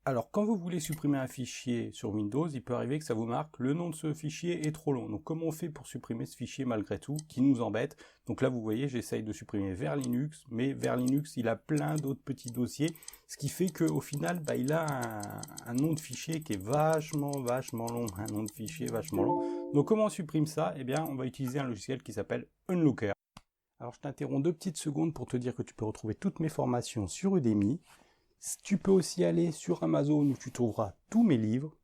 Alors, quand vous voulez supprimer un fichier sur Windows, il peut arriver que ça vous marque le nom de ce fichier est trop long. Donc, comment on fait pour supprimer ce fichier malgré tout, qui nous embête? Donc là, vous voyez, j'essaye de supprimer vers Linux, mais vers Linux, il a plein d'autres petits dossiers, ce qui fait qu'au final, bah, il a un nom de fichier qui est vachement long, un nom de fichier vachement long. Donc, comment on supprime ça? Eh bien, on va utiliser un logiciel qui s'appelle Unlooker. Alors, je t'interromps 2 petites secondes pour te dire que tu peux retrouver toutes mes formations sur Udemy. Tu peux aussi aller sur Amazon où tu trouveras tous mes livres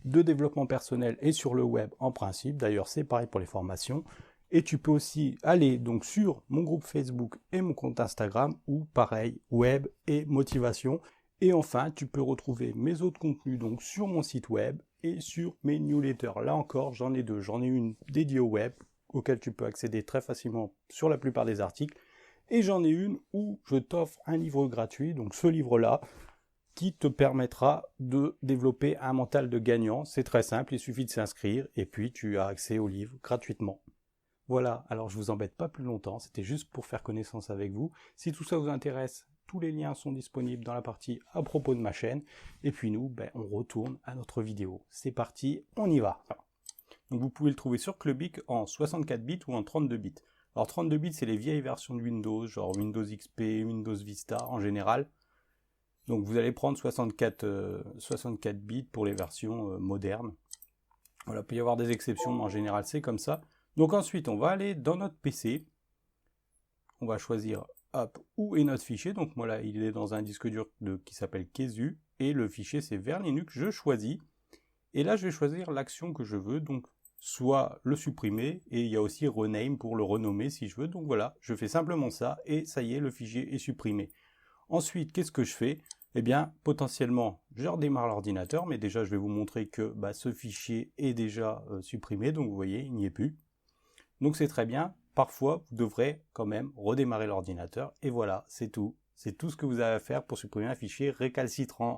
de développement personnel et sur le web en principe. D'ailleurs, c'est pareil pour les formations. Et tu peux aussi aller donc sur mon groupe Facebook et mon compte Instagram où pareil, web et motivation. Et enfin, tu peux retrouver mes autres contenus donc sur mon site web et sur mes newsletters. Là encore, j'en ai 2. J'en ai une dédiée au web auquel tu peux accéder très facilement sur la plupart des articles. Et j'en ai une où je t'offre un livre gratuit, donc ce livre-là, qui te permettra de développer un mental de gagnant. C'est très simple, il suffit de s'inscrire et puis tu as accès au livre gratuitement. Voilà, alors je vous embête pas plus longtemps, c'était juste pour faire connaissance avec vous. Si tout ça vous intéresse, tous les liens sont disponibles dans la partie à propos de ma chaîne. Et puis nous, on retourne à notre vidéo. C'est parti, on y va. Donc vous pouvez le trouver sur Clubic en 64 bits ou en 32 bits. Alors 32 bits, c'est les vieilles versions de Windows, genre Windows XP, Windows Vista en général. Donc vous allez prendre 64 bits pour les versions modernes. Voilà, il peut y avoir des exceptions, mais en général c'est comme ça. Donc ensuite, on va aller dans notre PC. On va choisir hop, où est notre fichier. Donc moi là, il est dans un disque dur qui s'appelle Kesu. Et le fichier c'est vers Linux, je choisis. Et là, je vais choisir l'action que je veux. Donc soit le supprimer, et il y a aussi rename pour le renommer si je veux. Donc voilà, je fais simplement ça, et ça y est, le fichier est supprimé. Ensuite, qu'est-ce que je fais? Eh bien, potentiellement, je redémarre l'ordinateur, mais déjà, je vais vous montrer que ce fichier est déjà supprimé, donc vous voyez, il n'y est plus. Donc c'est très bien, parfois, vous devrez quand même redémarrer l'ordinateur, et voilà, c'est tout. C'est tout ce que vous avez à faire pour supprimer un fichier récalcitrant.